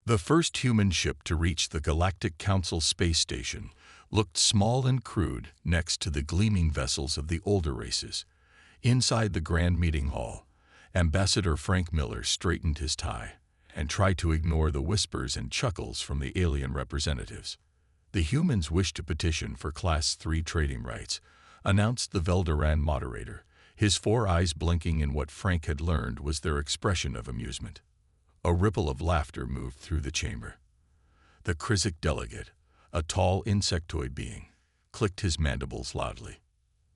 The first human ship to reach the Galactic Council space station looked small and crude next to the gleaming vessels of the older races. Inside the grand meeting hall, Ambassador Frank Miller straightened his tie and tried to ignore the whispers and chuckles from the alien representatives. The humans wished to petition for Class 3 trading rights, announced the Velderan moderator, his 4 eyes blinking in what Frank had learned was their expression of amusement. A ripple of laughter moved through the chamber. The Krizik delegate, a tall insectoid being, clicked his mandibles loudly.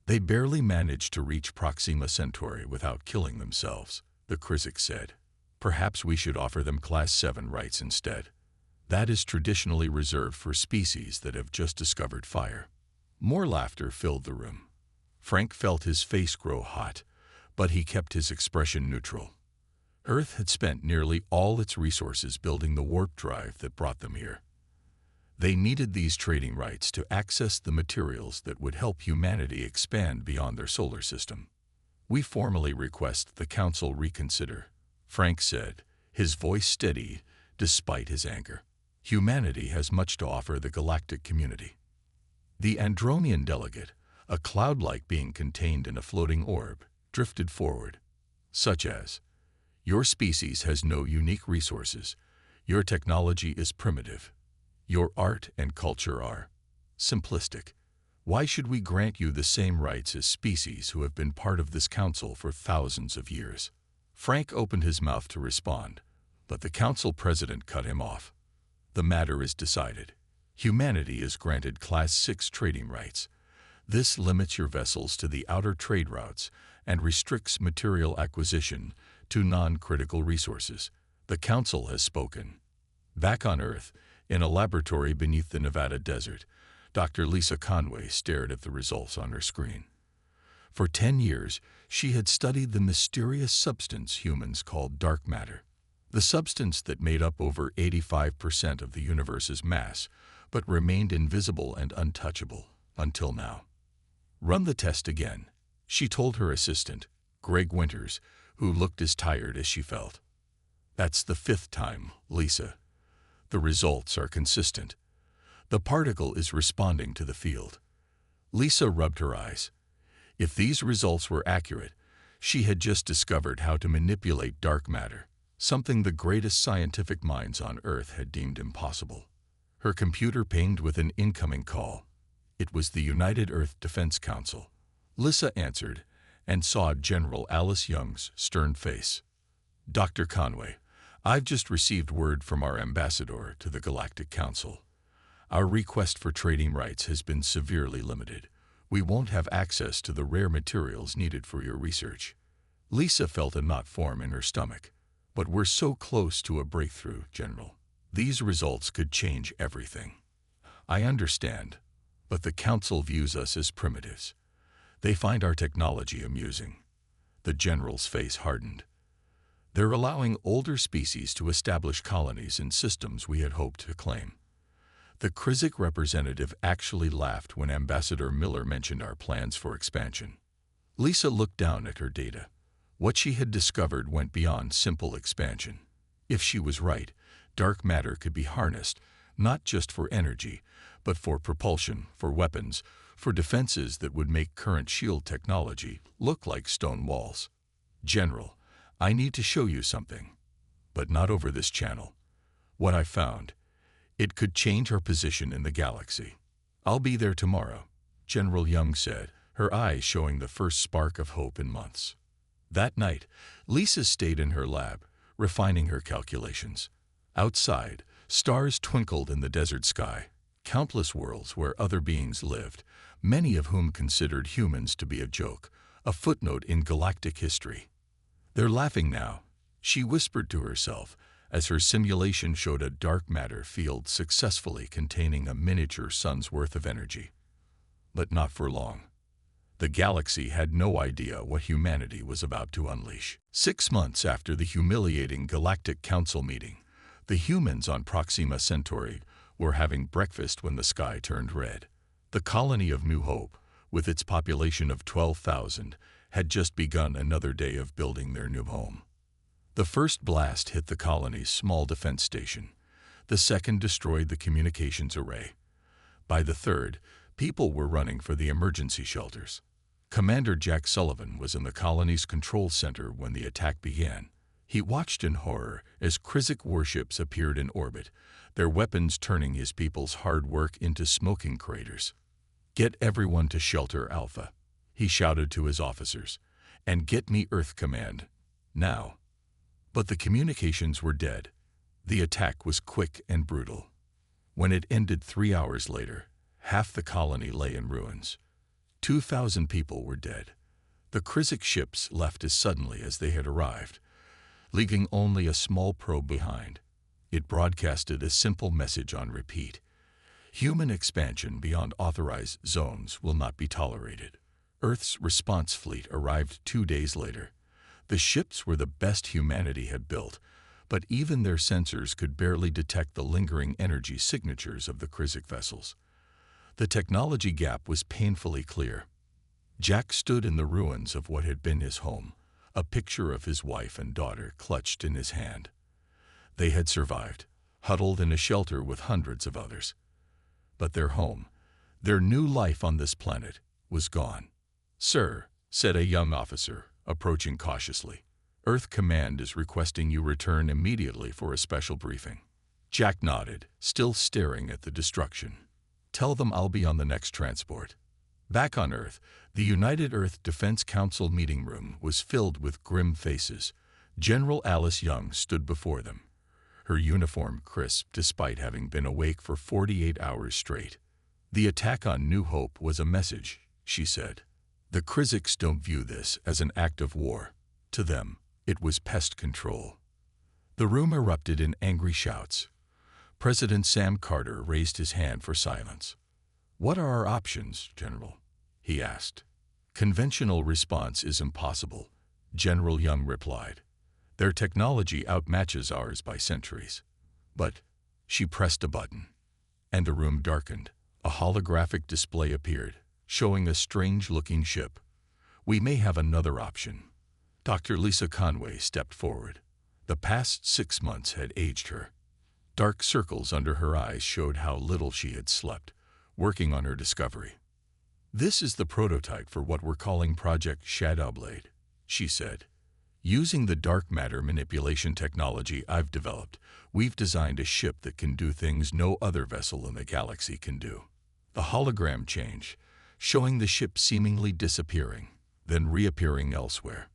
They barely managed to reach Proxima Centauri without killing themselves, the Krizik said. Perhaps we should offer them Class 7 rights instead. That is traditionally reserved for species that have just discovered fire. More laughter filled the room. Frank felt his face grow hot, but he kept his expression neutral. Earth had spent nearly all its resources building the warp drive that brought them here. They needed these trading rights to access the materials that would help humanity expand beyond their solar system. We formally request the Council reconsider, Frank said, his voice steady despite his anger. Humanity has much to offer the galactic community. The Andronian delegate, a cloud-like being contained in a floating orb, drifted forward, such as, "Your species has no unique resources. Your technology is primitive. Your art and culture are simplistic. Why should we grant you the same rights as species who have been part of this council for thousands of years?" Frank opened his mouth to respond, but the council president cut him off. "The matter is decided. Humanity is granted Class 6 trading rights. This limits your vessels to the outer trade routes and restricts material acquisition to non-critical resources. The Council has spoken." Back on Earth, in a laboratory beneath the Nevada desert, Dr. Lisa Conway stared at the results on her screen. For 10 years, she had studied the mysterious substance humans called dark matter, the substance that made up over 85% of the universe's mass, but remained invisible and untouchable until now. "Run the test again," she told her assistant, Greg Winters, who looked as tired as she felt. "That's the 5th time, Lisa. The results are consistent. The particle is responding to the field." Lisa rubbed her eyes. If these results were accurate, she had just discovered how to manipulate dark matter, something the greatest scientific minds on Earth had deemed impossible. Her computer pinged with an incoming call. It was the United Earth Defense Council. Lisa answered and saw General Alice Young's stern face. "Dr. Conway, I've just received word from our ambassador to the Galactic Council. Our request for trading rights has been severely limited. We won't have access to the rare materials needed for your research." Lisa felt a knot form in her stomach. "But we're so close to a breakthrough, General. These results could change everything." "I understand, but the Council views us as primitives. They find our technology amusing." The General's face hardened. "They're allowing older species to establish colonies in systems we had hoped to claim." The Krizik representative actually laughed when Ambassador Miller mentioned our plans for expansion. Lisa looked down at her data. What she had discovered went beyond simple expansion. If she was right, dark matter could be harnessed, not just for energy, but for propulsion, for weapons, for defenses that would make current shield technology look like stone walls. "General, I need to show you something, but not over this channel. What I found, it could change our position in the galaxy." "I'll be there tomorrow," General Young said, her eyes showing the first spark of hope in months. That night, Lisa stayed in her lab, refining her calculations. Outside, stars twinkled in the desert sky, countless worlds where other beings lived, many of whom considered humans to be a joke, a footnote in galactic history. "They're laughing now," she whispered to herself, as her simulation showed a dark matter field successfully containing a miniature sun's worth of energy. But not for long. The galaxy had no idea what humanity was about to unleash. 6 months after the humiliating Galactic Council meeting, the humans on Proxima Centauri were having breakfast when the sky turned red. The colony of New Hope, with its population of 12,000, had just begun another day of building their new home. The first blast hit the colony's small defense station, The second destroyed the communications array. By the third, people were running for the emergency shelters. Commander Jack Sullivan was in the colony's control center when the attack began. He watched in horror as Krizik warships appeared in orbit, their weapons turning his people's hard work into smoking craters. "Get everyone to Shelter Alpha," he shouted to his officers, "and get me Earth Command, now." But the communications were dead. The attack was quick and brutal. When it ended 3 hours later, half the colony lay in ruins. 2,000 people were dead. The Krizik ships left as suddenly as they had arrived, leaving only a small probe behind. It broadcasted a simple message on repeat: human expansion beyond authorized zones will not be tolerated. Earth's response fleet arrived 2 days later. The ships were the best humanity had built, but even their sensors could barely detect the lingering energy signatures of the Krizik vessels. The technology gap was painfully clear. Jack stood in the ruins of what had been his home, a picture of his wife and daughter clutched in his hand. They had survived, huddled in a shelter with hundreds of others. But their home, their new life on this planet, was gone. "Sir," said a young officer, approaching cautiously, "Earth Command is requesting you return immediately for a special briefing." Jack nodded, still staring at the destruction. "Tell them I'll be on the next transport." Back on Earth, the United Earth Defense Council meeting room was filled with grim faces. General Alice Young stood before them, her uniform crisp despite having been awake for 48 hours straight. "The attack on New Hope was a message," she said. "The Kriziks don't view this as an act of war. To them, it was pest control." The room erupted in angry shouts. President Sam Carter raised his hand for silence. "What are our options, General?" he asked. "Conventional response is impossible," General Young replied. "Their technology outmatches ours by centuries." "But," she pressed a button, and the room darkened. A holographic display appeared, showing a strange-looking ship. "We may have another option." Dr. Lisa Conway stepped forward. The past 6 months had aged her. Dark circles under her eyes showed how little she had slept, working on her discovery. "This is the prototype for what we're calling Project Shadowblade," she said. "Using the dark matter manipulation technology I've developed, we've designed a ship that can do things no other vessel in the galaxy can do." The hologram changed, showing the ship seemingly disappearing, then reappearing elsewhere.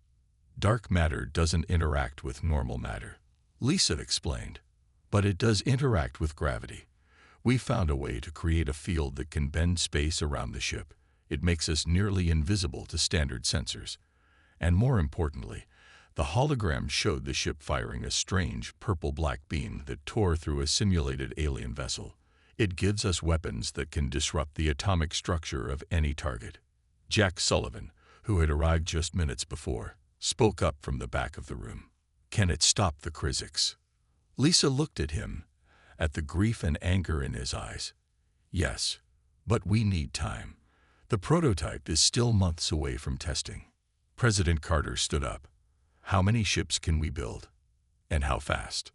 "Dark matter doesn't interact with normal matter," Lisa explained, "but it does interact with gravity. We found a way to create a field that can bend space around the ship. It makes us nearly invisible to standard sensors. And more importantly, the hologram showed the ship firing a strange purple-black beam that tore through a simulated alien vessel. It gives us weapons that can disrupt the atomic structure of any target." Jack Sullivan, who had arrived just minutes before, spoke up from the back of the room. "Can it stop the Kriziks?" Lisa looked at him, at the grief and anger in his eyes. "Yes, but we need time. The prototype is still months away from testing." President Carter stood up. "How many ships can we build? And how fast?"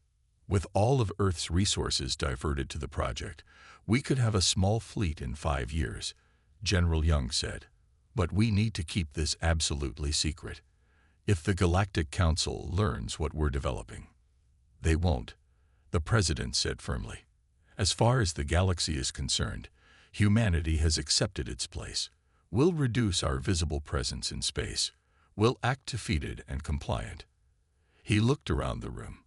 "With all of Earth's resources diverted to the project, we could have a small fleet in 5 years," General Young said. "But we need to keep this absolutely secret. If the Galactic Council learns what we're developing—" "They won't," the president said firmly. "As far as the galaxy is concerned, humanity has accepted its place. We'll reduce our visible presence in space. We'll act defeated and compliant." He looked around the room.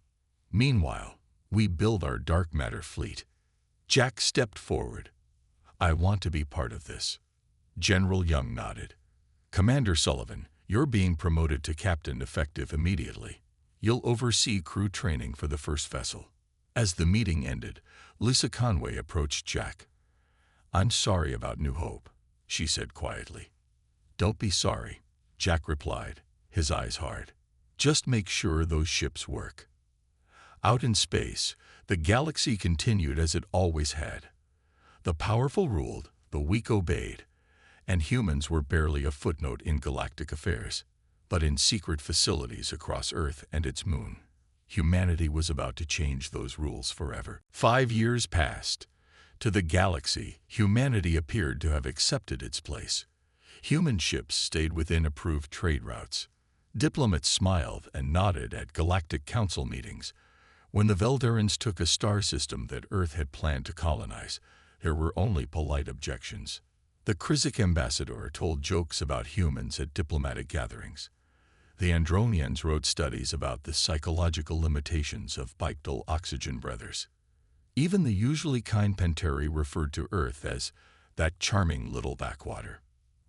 "Meanwhile, we build our dark matter fleet." Jack stepped forward. "I want to be part of this." General Young nodded. "Commander Sullivan, you're being promoted to captain effective immediately. You'll oversee crew training for the first vessel." As the meeting ended, Lisa Conway approached Jack. "I'm sorry about New Hope," she said quietly. "Don't be sorry," Jack replied, his eyes hard. "Just make sure those ships work." Out in space, the galaxy continued as it always had. The powerful ruled, the weak obeyed, and humans were barely a footnote in galactic affairs, but in secret facilities across Earth and its moon. Humanity was about to change those rules forever. 5 years passed. To the galaxy, humanity appeared to have accepted its place. Human ships stayed within approved trade routes. Diplomats smiled and nodded at Galactic Council meetings. When the Veldurans took a star system that Earth had planned to colonize, there were only polite objections. The Krizik ambassador told jokes about humans at diplomatic gatherings. The Andronians wrote studies about the psychological limitations of bipedal oxygen breathers. Even the usually kind Penteri referred to Earth as that charming little backwater.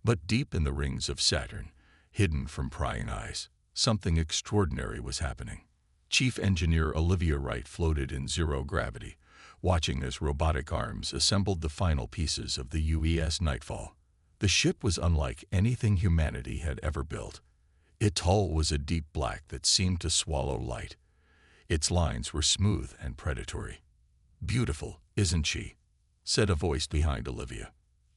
But deep in the rings of Saturn, hidden from prying eyes, something extraordinary was happening. Chief Engineer Olivia Wright floated in zero gravity, watching as robotic arms assembled the final pieces of the UES Nightfall. The ship was unlike anything humanity had ever built. Its hull was a deep black that seemed to swallow light. Its lines were smooth and predatory. "Beautiful, isn't she?" said a voice behind Olivia.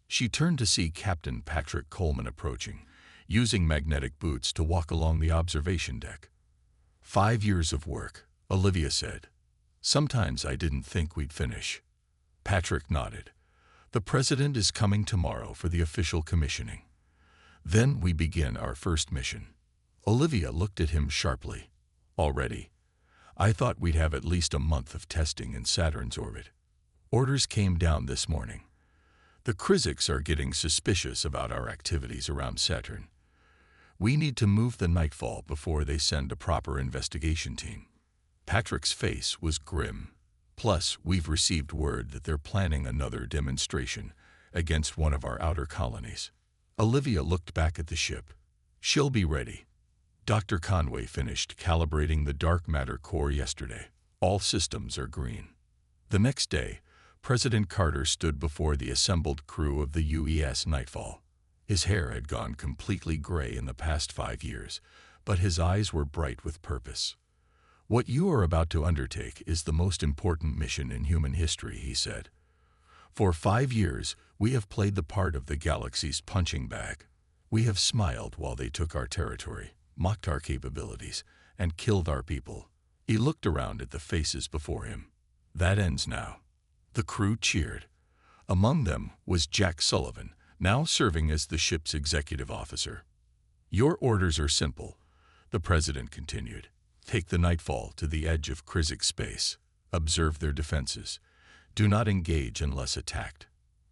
She turned to see Captain Patrick Coleman approaching, using magnetic boots to walk along the observation deck. 5 years of work, Olivia said. Sometimes I didn't think we'd finish. Patrick nodded. The president is coming tomorrow for the official commissioning. Then we begin our first mission. Olivia looked at him sharply. Already? I thought we'd have at least a month of testing in Saturn's orbit. Orders came down this morning. The Kriziks are getting suspicious about our activities around Saturn. We need to move the Nightfall before they send a proper investigation team. Patrick's face was grim. Plus, we've received word that they're planning another demonstration against one of our outer colonies. Olivia looked back at the ship. She'll be ready. Dr. Conway finished calibrating the dark matter core yesterday. All systems are green. The next day, President Carter stood before the assembled crew of the UES Nightfall. His hair had gone completely gray in the past 5 years, but his eyes were bright with purpose. What you are about to undertake is the most important mission in human history, he said. For 5 years, we have played the part of the galaxy's punching bag. We have smiled while they took our territory, mocked our capabilities, and killed our people. He looked around at the faces before him. That ends now. The crew cheered. Among them was Jack Sullivan, now serving as the ship's executive officer. Your orders are simple, the president continued. Take the Nightfall to the edge of Krizik space. Observe their defenses. Do not engage unless attacked.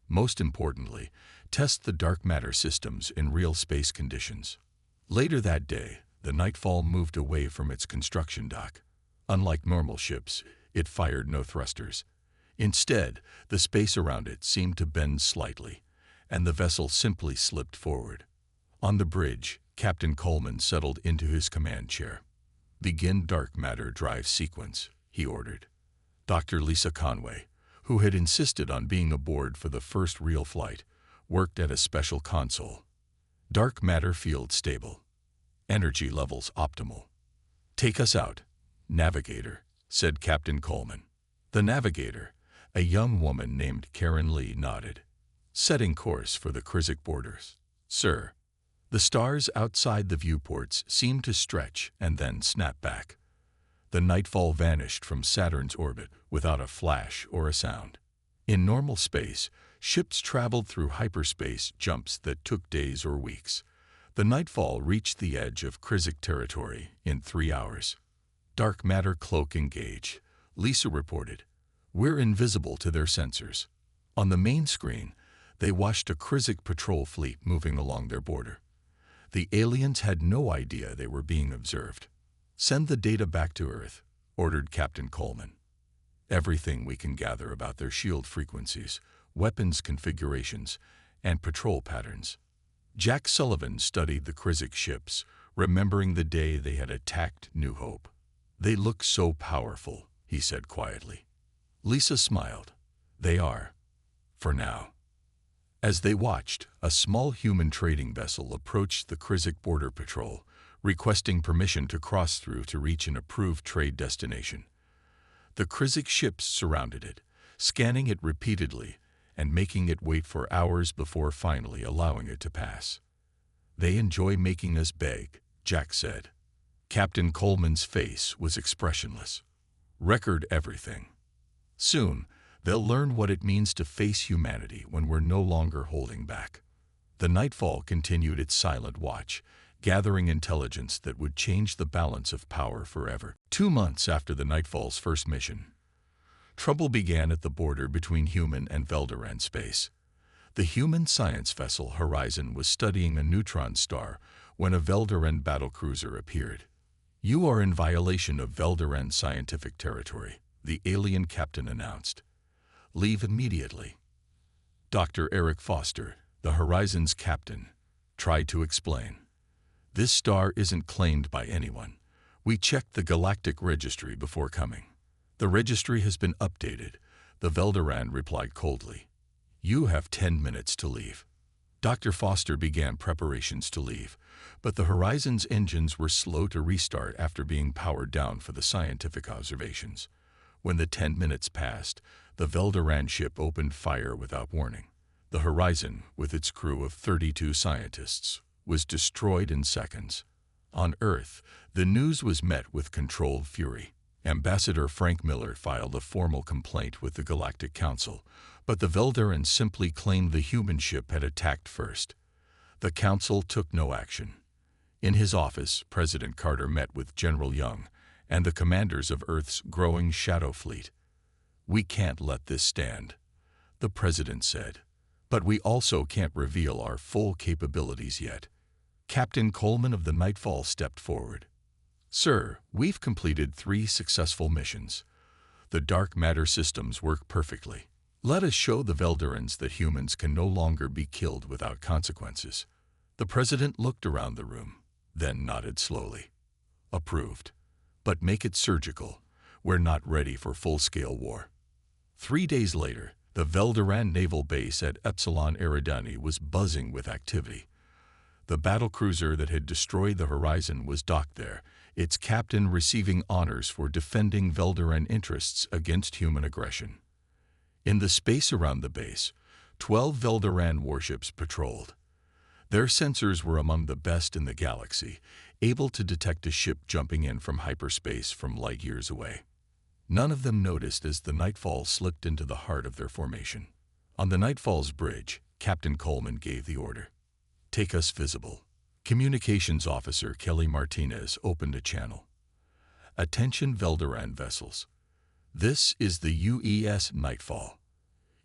Most importantly, test the dark matter systems in real space conditions. Later that day, the Nightfall moved away from its construction dock. Unlike normal ships, it fired no thrusters. Instead, the space around it seemed to bend slightly, and the vessel simply slipped forward. On the bridge, Captain Coleman settled into his command chair. Begin dark matter drive sequence, he ordered. Dr. Lisa Conway, who had insisted on being aboard for the first real flight, worked at a special console. Dark matter field stable. Energy levels optimal. Take us out, navigator, said Captain Coleman. The navigator, a young woman named Karen Lee, nodded. Setting course for the Krizik borders, sir. The stars outside the viewports seemed to stretch and then snap back. The Nightfall vanished from Saturn's orbit without a flash or a sound. In normal space, ships traveled through hyperspace jumps that took days or weeks. The Nightfall reached the edge of Krizik territory in 3 hours. Dark matter cloak engage, Lisa reported. We're invisible to their sensors. On the main screen, they watched a Krizik patrol fleet moving along their border. The aliens had no idea they were being observed. Send the data back to Earth, ordered Captain Coleman. Everything we can gather about their shield frequencies, weapons configurations, and patrol patterns. Jack Sullivan studied the Krizik ships, remembering the day they had attacked New Hope. They look so powerful, he said quietly. Lisa smiled. They are, for now. As they watched, a small human trading vessel approached the Krizik border patrol, requesting permission to cross through to reach an approved trade destination. The Krizik ships surrounded it, scanning it repeatedly and making it wait for hours before finally allowing it to pass. They enjoy making us beg, Jack said. Captain Coleman's face was expressionless. Record everything. Soon, they'll learn what it means to face humanity when we're no longer holding back. The Nightfall continued its silent watch, gathering intelligence that would change the balance of power forever. 2 months after the Nightfall's first mission, trouble began at the border between human and Velderan space. The human science vessel Horizon was studying a neutron star when a Velderan battlecruiser appeared. "You are in violation of Velderan scientific territory," the alien captain announced. "Leave immediately." Dr. Eric Foster, the Horizon's captain, tried to explain. "This star isn't claimed by anyone. We checked the Galactic Registry before coming." "The registry has been updated," the Velderan replied coldly. "You have 10 minutes to leave." Dr. Foster began preparations to leave, but the Horizon's engines were slow to restart after being powered down for the scientific observations. When the 10 minutes passed, the Velderan ship opened fire without warning. The Horizon, with its crew of 32 scientists, was destroyed in seconds. On Earth, the news was met with controlled fury. Ambassador Frank Miller filed a formal complaint with the Galactic Council, but the Velderan simply claimed the human ship had attacked first. The Council took no action. In his office, President Carter met with General Young and the commanders of Earth's growing shadow fleet. "We can't let this stand," the president said. "But we also can't reveal our full capabilities yet." Captain Coleman of the Nightfall stepped forward. "Sir, we've completed 3 successful missions. The dark matter systems work perfectly. Let us show the Velderans that humans can no longer be killed without consequences." The president looked around the room, then nodded slowly. "Approved. But make it surgical. We're not ready for full-scale war." 3 days later, the Velderan naval base at Epsilon Eridani was buzzing with activity. The battlecruiser that had destroyed the Horizon was docked there, its captain receiving honors for defending Velderan interests against human aggression. In the space around the base, 12 Velderan warships patrolled. Their sensors were among the best in the galaxy, able to detect a ship jumping in from hyperspace from light years away. None of them noticed as the Nightfall slipped into the heart of their formation. On the Nightfall's bridge, Captain Coleman gave the order. "Take us visible." Communications Officer Kelly Martinez opened a channel. "Attention Velderan vessels. This is the UES Nightfall.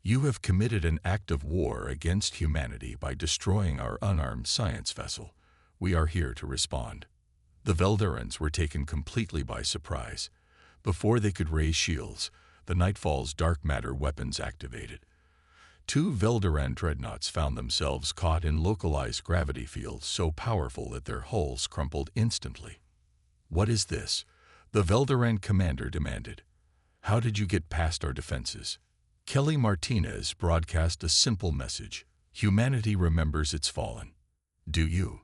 You have committed an act of war against humanity by destroying our unarmed science vessel. We are here to respond." The Velderans were taken completely by surprise. Before they could raise shields, the Nightfall's dark matter weapons activated. 2 Velderan dreadnoughts found themselves caught in localized gravity fields so powerful that their hulls crumpled instantly. "What is this?" the Velderan commander demanded. "How did you get past our defenses?" Kelly Martinez broadcast a simple message. "Humanity remembers its fallen. Do you?"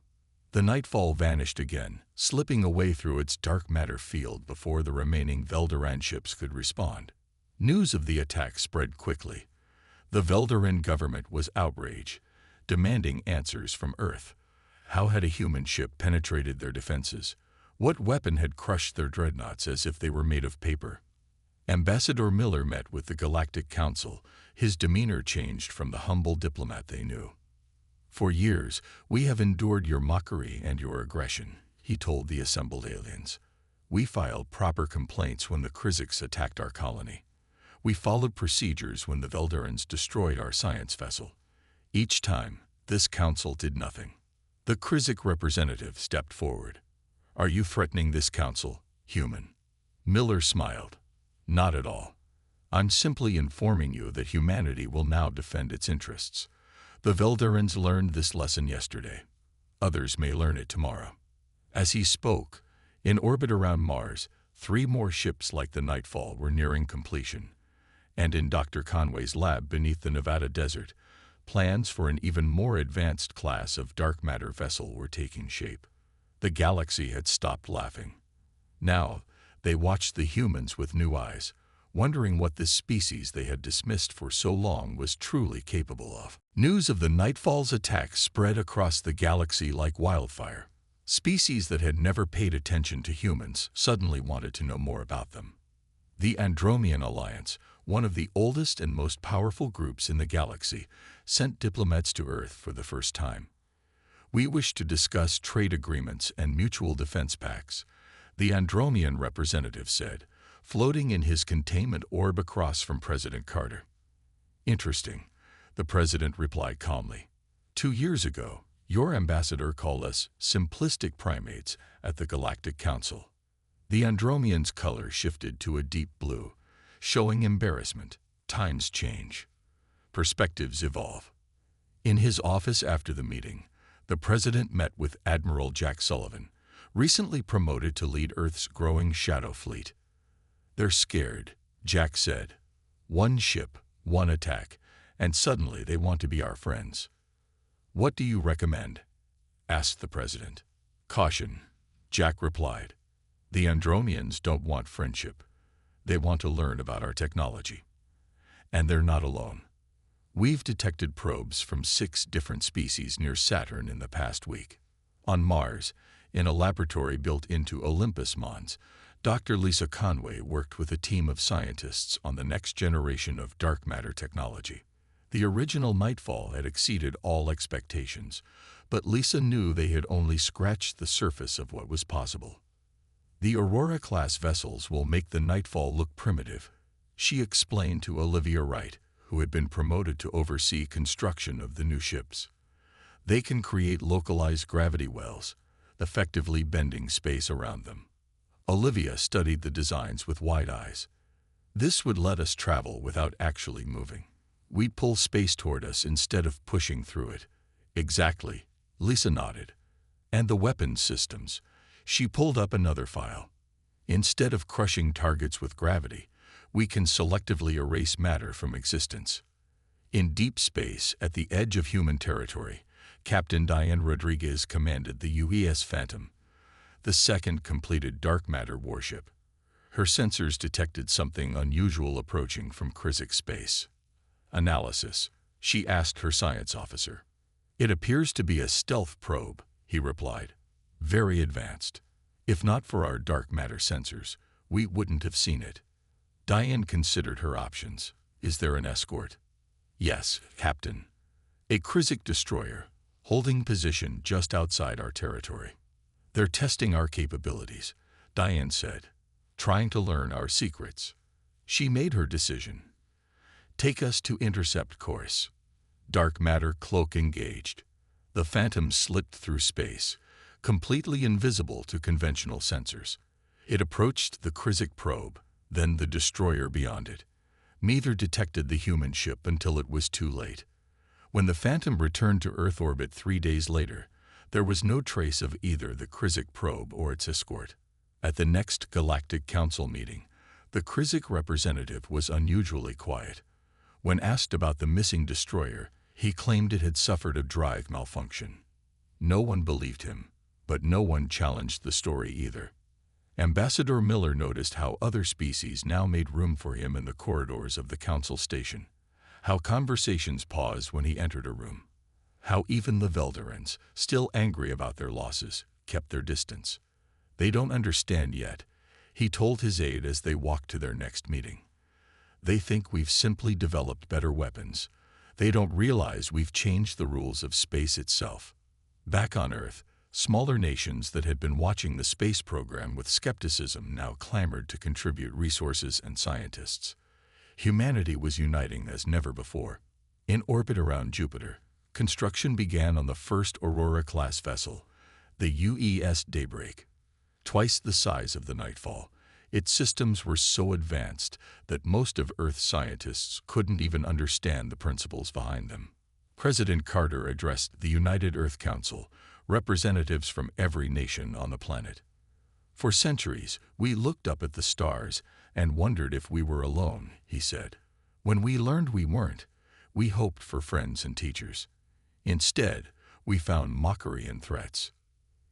The Nightfall vanished again, slipping away through its dark matter field before the remaining Velderan ships could respond. News of the attack spread quickly. The Velderan government was outraged, demanding answers from Earth. How had a human ship penetrated their defenses? What weapon had crushed their dreadnoughts as if they were made of paper? Ambassador Miller met with the Galactic Council. His demeanor changed from the humble diplomat they knew. "For years, we have endured your mockery and your aggression," he told the assembled aliens. "We filed proper complaints when the Kriziks attacked our colony. We followed procedures when the Velderans destroyed our science vessel. Each time, this council did nothing." The Krizik representative stepped forward. "Are you threatening this council, human?" Miller smiled. "Not at all. I'm simply informing you that humanity will now defend its interests. The Velderans learned this lesson yesterday. Others may learn it tomorrow." As he spoke, in orbit around Mars, 3 more ships like the Nightfall were nearing completion. And in Dr. Conway's lab beneath the Nevada desert, plans for an even more advanced class of dark matter vessel were taking shape. The galaxy had stopped laughing. Now, they watched the humans with new eyes, wondering what this species they had dismissed for so long was truly capable of. News of the Nightfall's attack spread across the galaxy like wildfire. Species that had never paid attention to humans suddenly wanted to know more about them. The Andromean Alliance, one of the oldest and most powerful groups in the galaxy, sent diplomats to Earth for the first time. "We wish to discuss trade agreements and mutual defense pacts," the Andromean representative said, floating in his containment orb across from President Carter. "Interesting," the president replied calmly. "2 years ago, your ambassador called us simplistic primates at the Galactic Council." The Andromean's color shifted to a deep blue, showing embarrassment. Times change. Perspectives evolve. In his office after the meeting, the president met with Admiral Jack Sullivan, recently promoted to lead Earth's growing shadow fleet. "They're scared," Jack said. "One ship, one attack, and suddenly they want to be our friends." "What do you recommend?" asked the president. "Caution," Jack replied. "The Andromeans don't want friendship. They want to learn about our technology. And they're not alone. We've detected probes from 6 different species near Saturn in the past week. On Mars, in a laboratory built into Olympus Mons, Dr. Lisa Conway worked with a team of scientists on the next generation of dark matter technology. The original Nightfall had exceeded all expectations, but Lisa knew they had only scratched the surface of what was possible. "The Aurora-class vessels will make the Nightfall look primitive," she explained to Olivia Wright, who had been promoted to oversee construction of the new ships. "They can create localized gravity wells, effectively bending space around them." Olivia studied the designs with wide eyes. "This would let us travel without actually moving. We'd pull space toward us instead of pushing through it." "Exactly," Lisa nodded. "And the weapons systems." She pulled up another file. "Instead of crushing targets with gravity, we can selectively erase matter from existence." In deep space, at the edge of human territory, Captain Diane Rodriguez commanded the UES Phantom, the second completed dark matter warship. Her sensors detected something unusual approaching from Krizik space. "Analysis," she asked her science officer. "It appears to be a stealth probe," he replied. "Very advanced. If not for our dark matter sensors, we wouldn't have seen it." Diane considered her options. "Is there an escort?" "Yes, Captain. A Krizik destroyer, holding position just outside our territory. They're testing our capabilities," Diane said, "trying to learn our secrets." She made her decision. "Take us to intercept course." Dark matter cloak engaged. The Phantom slipped through space, completely invisible to conventional sensors. It approached the Krizik probe, then the destroyer beyond it. Neither detected the human ship until it was too late. When the Phantom returned to Earth orbit 3 days later, there was no trace of either the Krizik probe or its escort. At the next Galactic Council meeting, the Krizik representative was unusually quiet. When asked about the missing destroyer, he claimed it had suffered a drive malfunction. No one believed him, but no one challenged the story either. Ambassador Miller noticed how other species now made room for him in the corridors of the council station, how conversations paused when he entered a room, how even the Veldorans, still angry about their losses, kept their distance. "They don't understand yet," he told his aide as they walked to their next meeting. "They think we've simply developed better weapons. They don't realize we've changed the rules of space itself." Back on Earth, smaller nations that had been watching the space program with skepticism now clamored to contribute resources and scientists. Humanity was uniting as never before. In orbit around Jupiter, construction began on the first Aurora-class vessel, the UES Daybreak. Twice the size of the Nightfall, its systems were so advanced that most of Earth's scientists couldn't even understand the principles behind them. President Carter addressed the United Earth Council, representatives from every nation on the planet. "For centuries, we looked up at the stars and wondered if we were alone," he said. "When we learned we weren't, we hoped for friends and teachers. Instead, we found mockery and threats."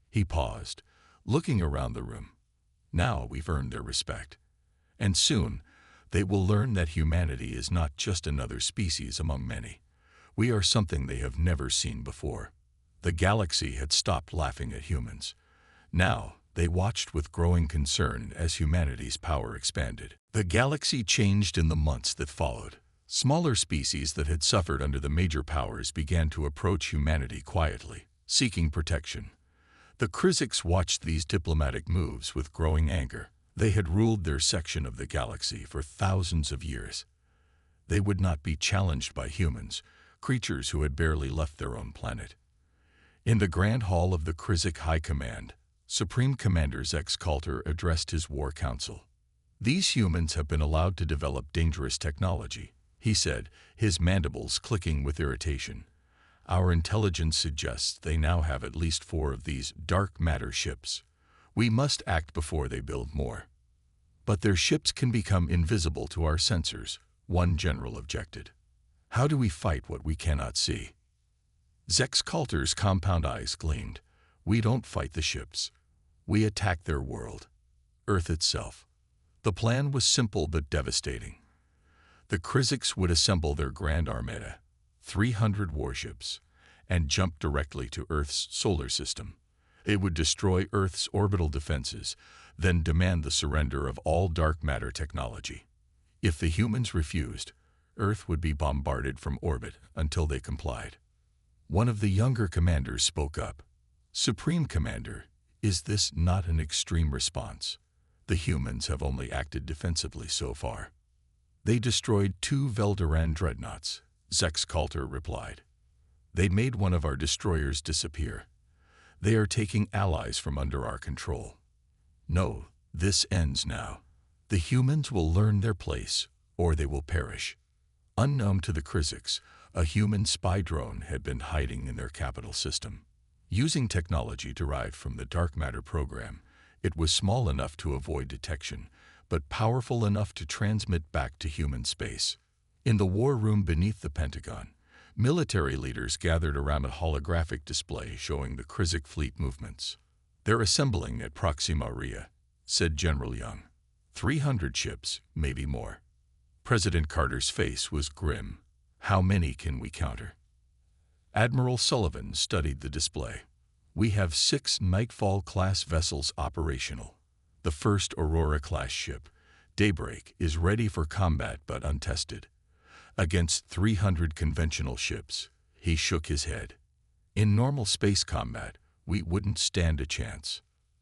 He paused, looking around the room. "Now we've earned their respect. And soon, they will learn that humanity is not just another species among many. We are something they have never seen before." The galaxy had stopped laughing at humans. Now, they watched with growing concern as humanity's power expanded. The galaxy changed in the months that followed. Smaller species that had suffered under the major powers began to approach humanity quietly, seeking protection. The Kriziks watched these diplomatic moves with growing anger. They had ruled their section of the galaxy for thousands of years. They would not be challenged by humans, creatures who had barely left their own planet. In the Grand Hall of the Krizik High Command, Supreme Commander Zex Kalter addressed his war council. "These humans have been allowed to develop dangerous technology," he said, his mandibles clicking with irritation. "Our intelligence suggests they now have at least 4 of these dark matter ships. We must act before they build more." "But their ships can become invisible to our sensors," one general objected. "How do we fight what we cannot see?" Zex Kalter's compound eyes gleamed. "We don't fight the ships. We attack their world, Earth itself." The plan was simple but devastating. The Kriziks would assemble their Grand Armada, 300 warships, and jump directly to Earth's solar system. It would destroy Earth's orbital defenses, then demand the surrender of all dark matter technology. If the humans refused, Earth would be bombarded from orbit until they complied. One of the younger commanders spoke up. "Supreme Commander, is this not an extreme response? The humans have only acted defensively so far." "They destroyed 2 Veldaran dreadnoughts," Zex Kalter replied. "They made one of our destroyers disappear. They are taking allies from under our control. No, this ends now. The humans will learn their place, or they will perish." Unknown to the Kriziks, a human spy drone had been hiding in their capital system. Using technology derived from the dark matter program, it was small enough to avoid detection, but powerful enough to transmit back to human space. In the war room beneath the Pentagon, military leaders gathered around a holographic display showing the Krizik fleet movements. "They're assembling at Proxima Ria," said General Young. 300 ships, maybe more." President Carter's face was grim. "How many can we counter?" Admiral Sullivan studied the display. "We have 6 Nightfall-class vessels operational. The first Aurora-class ship, Daybreak, is ready for combat but untested. Against 300 conventional ships." He shook his head. "In normal space combat, we wouldn't stand a chance."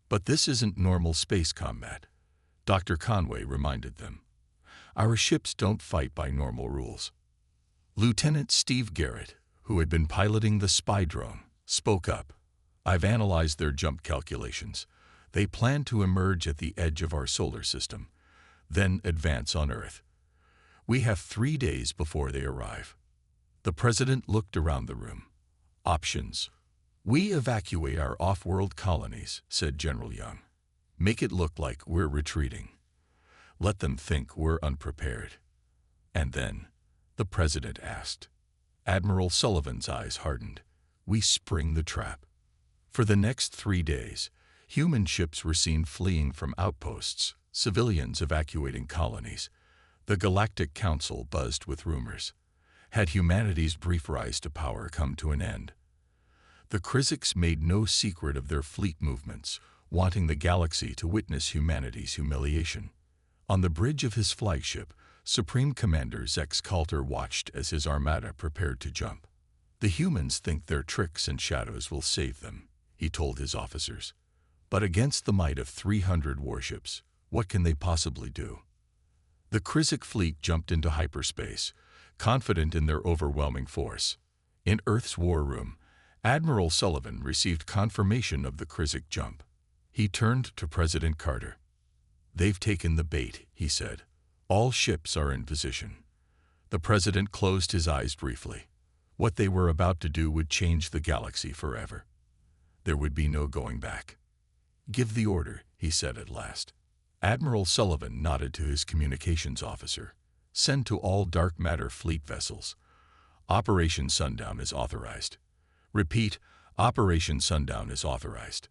"But this isn't normal space combat," Dr. Conway reminded them. "Our ships don't fight by normal rules." Lieutenant Steve Garrett, who had been piloting the spy drone, spoke up. "I've analyzed their jump calculations. They plan to emerge at the edge of our solar system, then advance on Earth. We have 3 days before they arrive." The president looked around the room. "Options. We evacuate our off-world colonies," said General Young. "Make it look like we're retreating. Let them think we're unprepared." "And then?" the president asked. Admiral Sullivan's eyes hardened. "We spring the trap." For the next 3 days, human ships were seen fleeing from outposts, civilians evacuating colonies. The Galactic Council buzzed with rumors. Had humanity's brief rise to power come to an end? The Kriziks made no secret of their fleet movements, wanting the galaxy to witness humanity's humiliation. On the bridge of his flagship, Supreme Commander Zex Kalter watched as his armada prepared to jump. "The humans think their tricks and shadows will save them," he told his officers. "But against the might of 300 warships, what can they possibly do?" The Krizik fleet jumped into hyperspace, confident in their overwhelming force. In Earth's war room, Admiral Sullivan received confirmation of the Krizik jump. He turned to President Carter. "They've taken the bait," he said. "All ships are in position." The president closed his eyes briefly. What they were about to do would change the galaxy forever. There would be no going back. "Give the order," he said at last. Admiral Sullivan nodded to his communications officer. "Send to all dark matter fleet vessels. Operation Sundown is authorized." Repeat, Operation Sundown is authorized.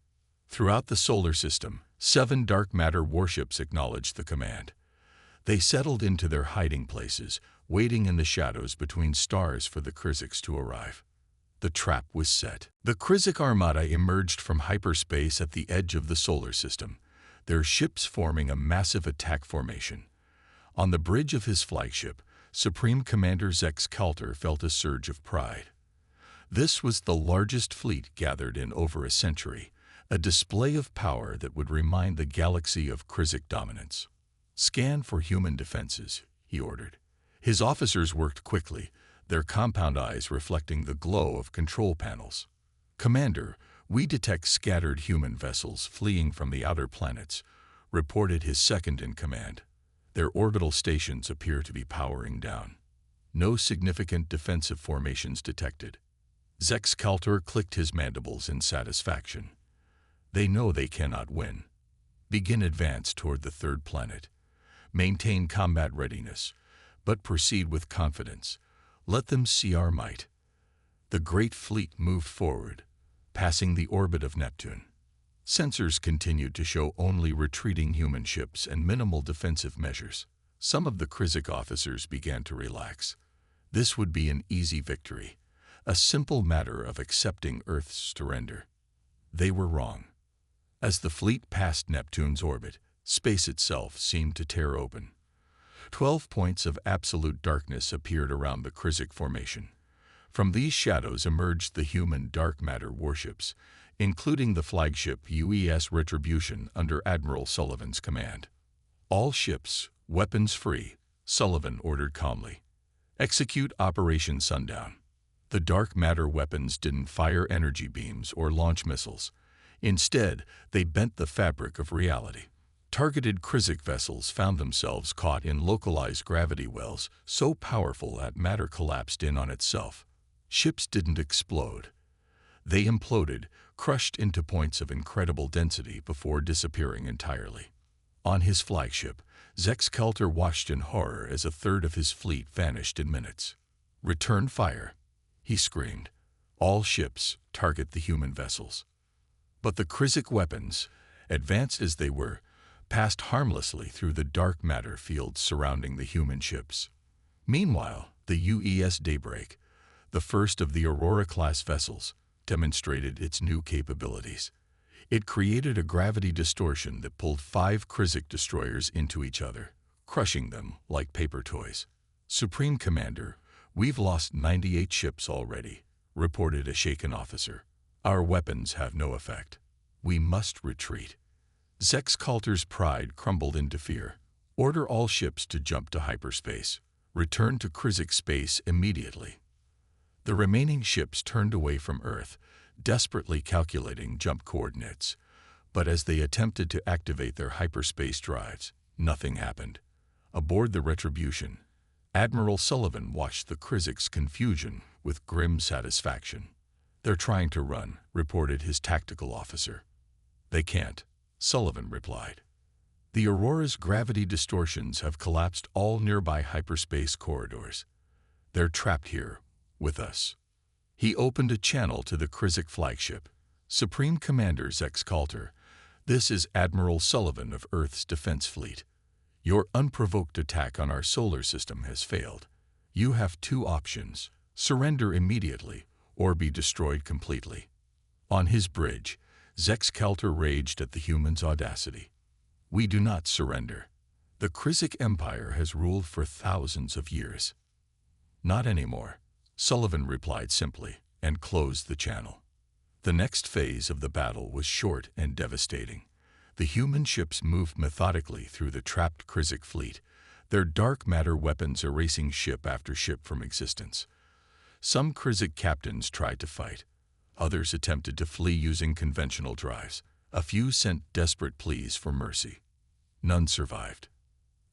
Throughout the solar system, 7 dark matter warships acknowledged the command. They settled into their hiding places, waiting in the shadows between stars for the Kriziks to arrive. The trap was set. The Krizik Armada emerged from hyperspace at the edge of the solar system, their ships forming a massive attack formation. On the bridge of his flagship, Supreme Commander Zex Kalter felt a surge of pride. This was the largest fleet gathered in over a century, a display of power that would remind the galaxy of Krizik dominance. "Scan for human defenses," he ordered. His officers worked quickly, their compound eyes reflecting the glow of control panels. "Commander, we detect scattered human vessels fleeing from the outer planets," reported his second-in-command. "Their orbital stations appear to be powering down. No significant defensive formations detected." Zex Kalter clicked his mandibles in satisfaction. They know they cannot win. Begin advance toward the third planet. Maintain combat readiness, but proceed with confidence. Let them see our might. The great fleet moved forward, passing the orbit of Neptune. Sensors continued to show only retreating human ships and minimal defensive measures. Some of the Krizik officers began to relax. This would be an easy victory, a simple matter of accepting Earth's surrender. They were wrong. As the fleet passed Neptune's orbit, space itself seemed to tear open. 12 points of absolute darkness appeared around the Krizik formation. From these shadows emerged the human dark matter warships, including the flagship UES Retribution under Admiral Sullivan's command. "All ships, weapons free," Sullivan ordered calmly. "Execute Operation Sundown." The dark matter weapons didn't fire energy beams or launch missiles. Instead, they bent the fabric of reality. Targeted Krizik vessels found themselves caught in localized gravity wells so powerful that matter collapsed in on itself. Ships didn't explode. They imploded, crushed into points of incredible density before disappearing entirely. On his flagship, Zex Kalter watched in horror as a third of his fleet vanished in minutes. "Return fire," he screamed. "All ships, target the human vessels." But the Krizik weapons, advanced as they were, passed harmlessly through the dark matter fields surrounding the human ships. Meanwhile, the UES Daybreak, the first of the Aurora-class vessels, demonstrated its new capabilities. It created a gravity distortion that pulled 5 Krizik destroyers into each other, crushing them like paper toys. "Supreme Commander, we've lost 98 ships already," reported a shaken officer. "Our weapons have no effect. We must retreat." Zex Kalter's pride crumbled into fear. "Order all ships to jump to hyperspace. Return to Krizik space immediately." The remaining ships turned away from Earth, desperately calculating jump coordinates. But as they attempted to activate their hyperspace drives, nothing happened. Aboard the Retribution, Admiral Sullivan watched the Krizik's confusion with grim satisfaction. "They're trying to run," reported his tactical officer. "They can't," Sullivan replied. "The Aurora's gravity distortions have collapsed all nearby hyperspace corridors. They're trapped here, with us." He opened a channel to the Krizik flagship. "Supreme Commander Zex Kalter, this is Admiral Sullivan of Earth's Defense Fleet. Your unprovoked attack on our solar system has failed. You have 2 options: surrender immediately or be destroyed completely." On his bridge, Zex Kalter raged at the humans' audacity. "We do not surrender. The Krizik Empire has ruled for thousands of years." "Not anymore," Sullivan replied simply, and closed the channel. The next phase of the battle was short and devastating. The human ships moved methodically through the trapped Krizik fleet, their dark matter weapons erasing ship after ship from existence. Some Krizik captains tried to fight. Others attempted to flee using conventional drives. A few sent desperate pleas for mercy. None survived.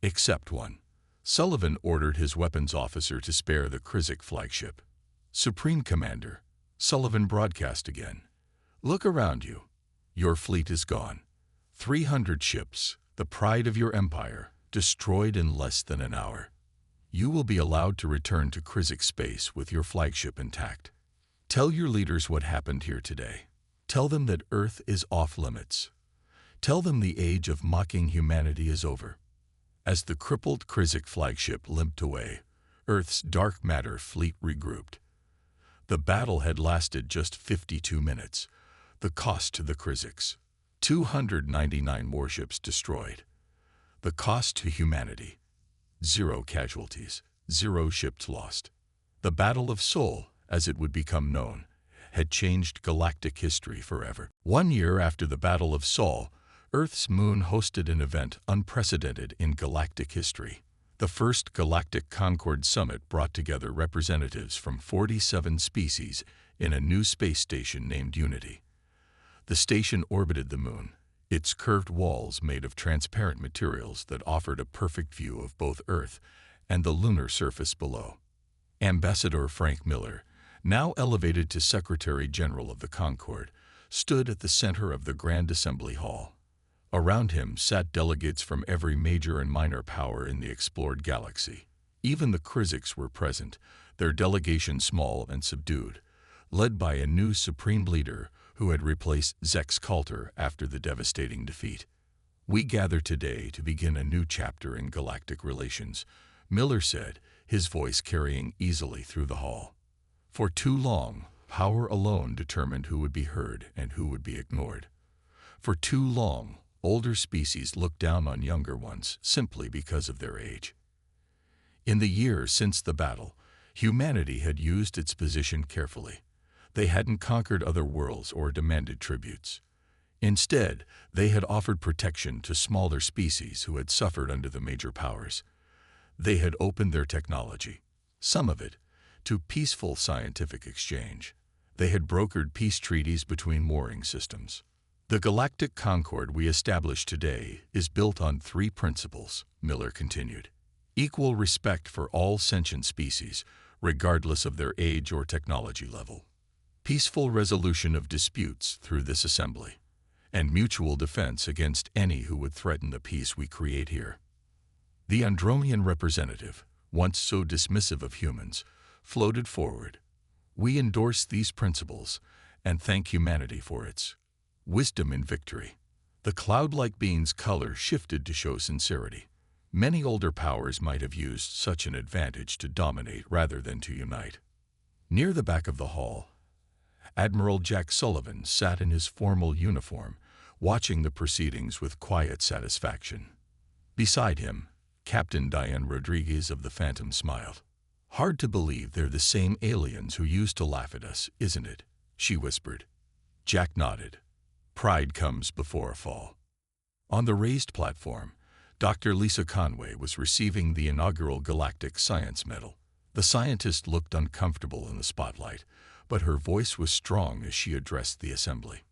Except one. Sullivan ordered his weapons officer to spare the Krizik flagship. "Supreme Commander," Sullivan broadcast again. "Look around you. Your fleet is gone. 300 ships, the pride of your empire, destroyed in less than an hour. You will be allowed to return to Krizik space with your flagship intact. Tell your leaders what happened here today. Tell them that Earth is off limits. Tell them the age of mocking humanity is over." As the crippled Krizik flagship limped away, Earth's dark matter fleet regrouped. The battle had lasted just 52 minutes. The cost to the Kriziks: 299 warships destroyed. The cost to humanity: 0 casualties, 0 ships lost. The Battle of Sol, as it would become known, had changed galactic history forever. 1 year after the Battle of Sol, Earth's moon hosted an event unprecedented in galactic history. The first Galactic Concord Summit brought together representatives from 47 species in a new space station named Unity. The station orbited the moon, its curved walls made of transparent materials that offered a perfect view of both Earth and the lunar surface below. Ambassador Frank Miller, now elevated to Secretary General of the Concord, stood at the center of the Grand Assembly Hall. Around him sat delegates from every major and minor power in the explored galaxy. Even the Kriziks were present, their delegation small and subdued, led by a new supreme leader who had replaced Zex Coulter after the devastating defeat. "We gather today to begin a new chapter in galactic relations," Miller said, his voice carrying easily through the hall. "For too long, power alone determined who would be heard and who would be ignored. For too long, older species looked down on younger ones simply because of their age. In the years since the battle, humanity had used its position carefully. They hadn't conquered other worlds or demanded tributes. Instead, they had offered protection to smaller species who had suffered under the major powers. They had opened their technology, some of it, to peaceful scientific exchange. They had brokered peace treaties between warring systems. The Galactic Concord we establish today is built on 3 principles," Miller continued. "Equal respect for all sentient species, regardless of their age or technology level. Peaceful resolution of disputes through this assembly, and mutual defense against any who would threaten the peace we create here." The Andromean representative, once so dismissive of humans, floated forward. "We endorse these principles and thank humanity for its wisdom in victory." The cloud-like being's color shifted to show sincerity. Many older powers might have used such an advantage to dominate rather than to unite. Near the back of the hall, Admiral Jack Sullivan sat in his formal uniform, watching the proceedings with quiet satisfaction. Beside him, Captain Diane Rodriguez of the Phantom smiled. "Hard to believe they're the same aliens who used to laugh at us, isn't it?" she whispered. Jack nodded. Pride comes before a fall. On the raised platform, Dr. Lisa Conway was receiving the inaugural Galactic Science Medal. The scientist looked uncomfortable in the spotlight, but her voice was strong as she addressed the assembly.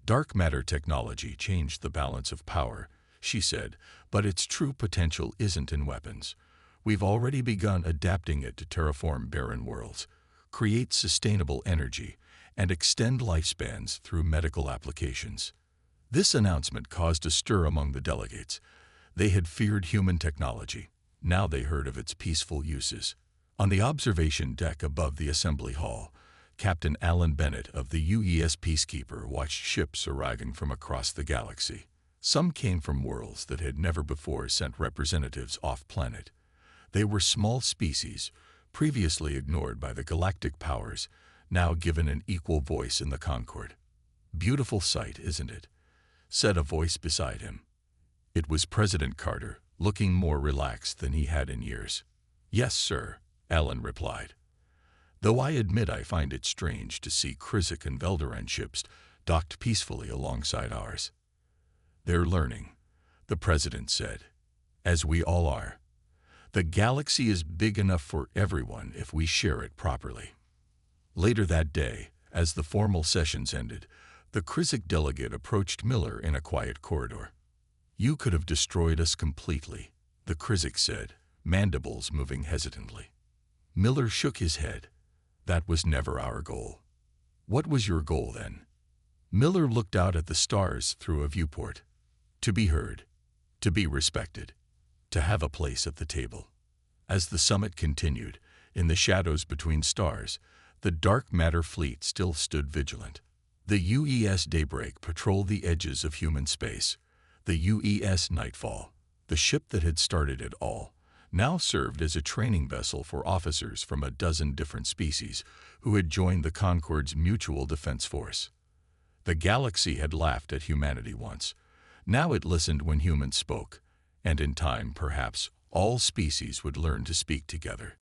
"Dark matter technology changed the balance of power," she said, "but its true potential isn't in weapons. We've already begun adapting it to terraform barren worlds, create sustainable energy, and extend lifespans through medical applications." This announcement caused a stir among the delegates. They had feared human technology. Now they heard of its peaceful uses. On the observation deck above the assembly hall, Captain Alan Bennett of the UES Peacekeeper watched ships arriving from across the galaxy. Some came from worlds that had never before sent representatives off-planet. They were small species, previously ignored by the galactic powers, now given an equal voice in the Concord. "Beautiful sight, isn't it?" said a voice beside him. It was President Carter, looking more relaxed than he had in years. "Yes, sir," Alan replied. "Though I admit I find it strange to see Krizik and Velderan ships docked peacefully alongside ours." "They're learning," the president said, "as we all are. The galaxy is big enough for everyone if we share it properly." Later that day, as the formal sessions ended, the Krizik delegate approached Miller in a quiet corridor. "You could have destroyed us completely," the Krizik said, mandibles moving hesitantly. Miller shook his head. "That was never our goal." "What was your goal then?" Miller looked out at the stars through a viewport. "To be heard, to be respected, to have a place at the table." As the summit continued, in the shadows between stars, the dark matter fleet still stood vigilant. The UES Daybreak patrolled the edges of human space. The UES Nightfall, the ship that had started it all, now served as a training vessel for officers from a dozen different species who had joined the Concorde's Mutual Defense Force. The galaxy had laughed at humanity once. Now it listened when humans spoke, and in time, perhaps, all species would learn to speak together.